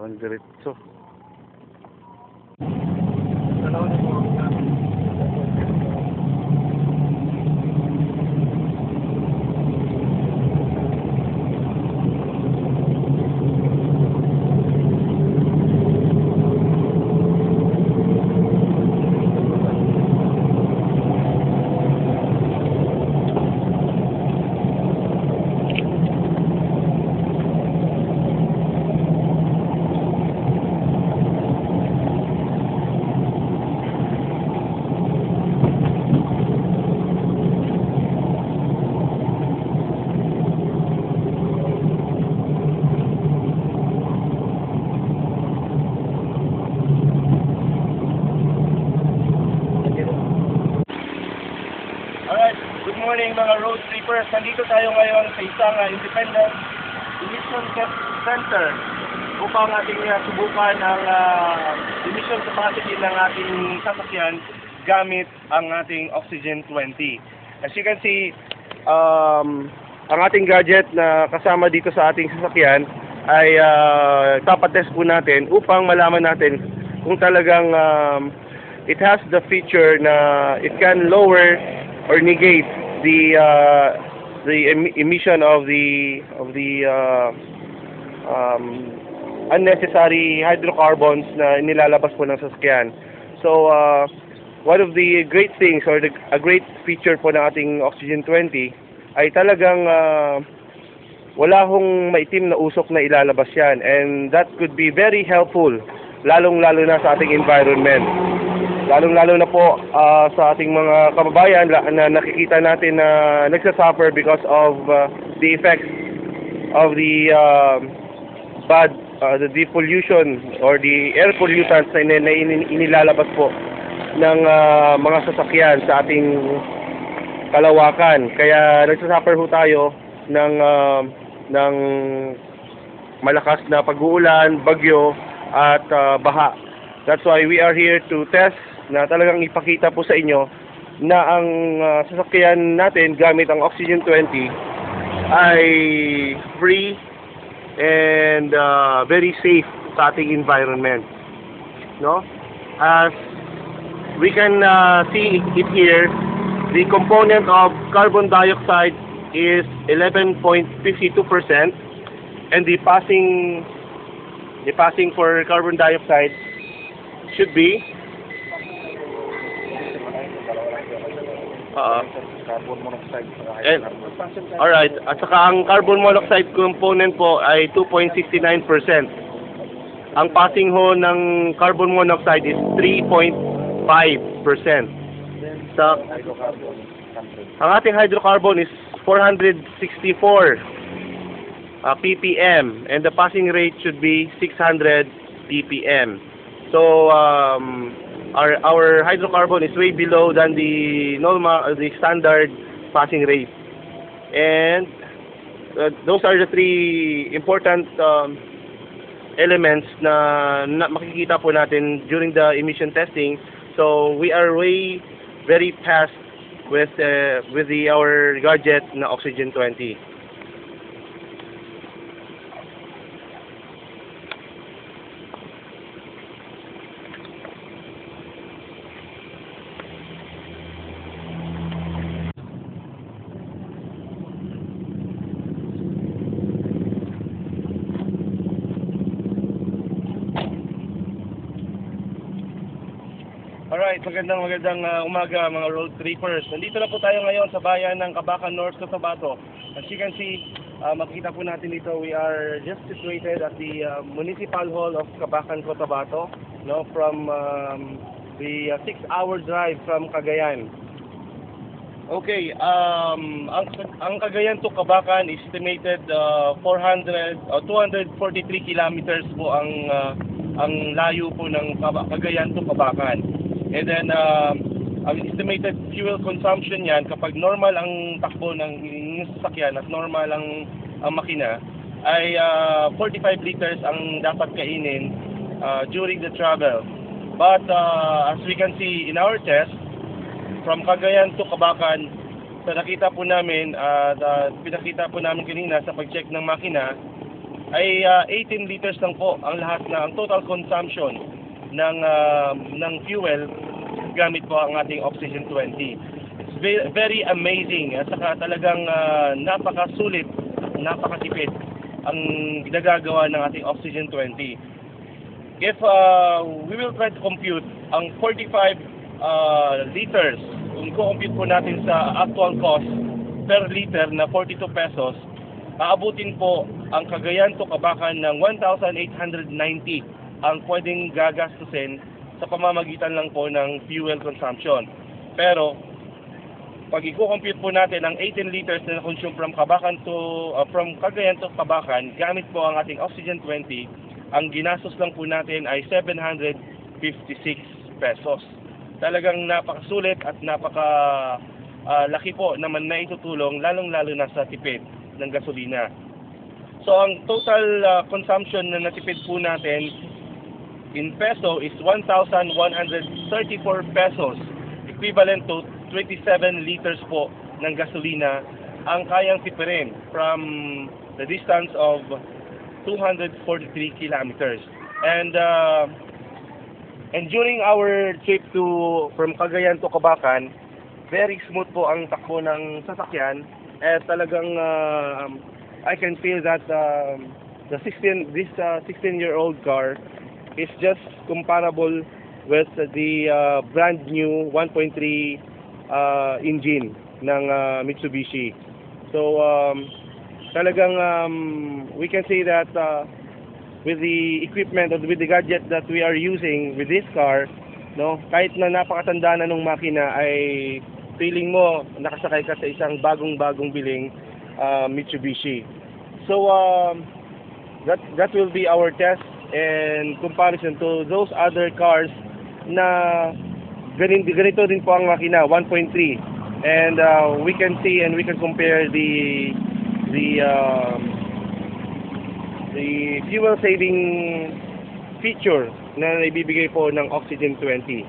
Parang diretso. Good morning mga road trippers. Nandito tayo ngayon sa isang independent emission test center upang ating subukan ang emission capacity ng ating sasakyan gamit ang ating Oxygen 20. As you can see, ang ating gadget na kasama dito sa ating sasakyan ay tapat-test po natin upang malaman natin kung talagang it has the feature na it can lower or negate the emission of the unnecessary hydrocarbons na nilalabas po ng sasakyan. So one of the great things or a great feature po ng ating Oxygen 20 ay talagang wala hong maitim na usok na ilalabas yan, and that could be very helpful lalong-lalo na sa ating environment. Lalong-lalo na po sa ating mga kababayan na nakikita natin na nagsasuffer because of the effects of the the pollution or the air pollutants na inilalabas po ng mga sasakyan sa ating kalawakan. Kaya nagsasuffer ho tayo ng malakas na pag-uulan, bagyo at baha. That's why we are here to test na talagang ipakita po sa inyo na ang sasakyan natin gamit ang Oxygen 20 ay free and very safe sa ating environment. No? As we can see it here, the component of carbon dioxide is 11.52%, and the passing for carbon dioxide should be carbon monoxide. Alright, at saka ang carbon monoxide component po ay 2.69%. Ang passing ho ng carbon monoxide is 3.5%. Sa ang ating hydrocarbon is 464 ppm, and the passing rate should be 600 ppm. So our hydrocarbon is way below than the standard passing rate, and those are the three important elements na makikita po natin during the emission testing. So we are very past with our gadget na Oxygen 20. Alright, magandang umaga mga road trippers. Nandito na po tayo ngayon sa bayan ng Cabacan North, Cotabato. As you can see, makikita po natin dito, we are just situated at the Municipal Hall of Cabacan, Cotabato, no, from the 6-hour drive from Cagayan. Okay, ang Cagayan to Cabacan is estimated 243 kilometers po ang layo po ng Cagayan to Cabacan. And then, ang estimated fuel consumption yan, kapag normal ang takbo ng sasakyan at normal ang makina, ay 45 liters ang dapat kainin during the travel. But as we can see in our test, from Cagayan to Cabacan, pinakita po namin kanina sa pag-check ng makina, ay 18 liters lang po ang lahat na ang total consumption ng fuel gamit po ang ating Oxygen 20. It's very amazing at saka talagang napakasulit, napakatipid ang ginagagawa ng ating Oxygen 20. If we will try to compute ang 45 liters, kung i-compute po natin sa actual cost per liter na 42 pesos, aabutin po ang Cagayan to Cabacan ng 1,890 ang pwedeng gagastusin sa pamamagitan lang po ng fuel consumption. Pero pag i-compute po natin ang 18 liters na consume from Cagayan to Cabacan gamit po ang ating Oxygen 20, ang ginastos lang po natin ay 756 pesos. Talagang napakasulit at laki po naman na itutulong lalong-lalo na sa tipid ng gasolina. So ang total consumption na natipid po natin in peso is 1,134 pesos, equivalent to 27 liters po ng gasolina ang kayang tipirin from the distance of 243 kilometers. And during our trip from Cagayan to Cabacan, very smooth po ang takbo ng sasakyan. At talagang I can feel that this 16-year-old car is just comparable with the brand new 1.3 engine ng Mitsubishi. So talagang we can say that with the equipment or with the gadget that we are using with this car, no, kahit na napakatanda na ng makina, ay feeling mo nakasakay ka sa isang bagong biling Mitsubishi. So that will be our test in comparison to those other cars na ganito din po ang makina, 1.3, and we can see and we can compare the fuel saving feature na ibibigay po ng Oxygen 20.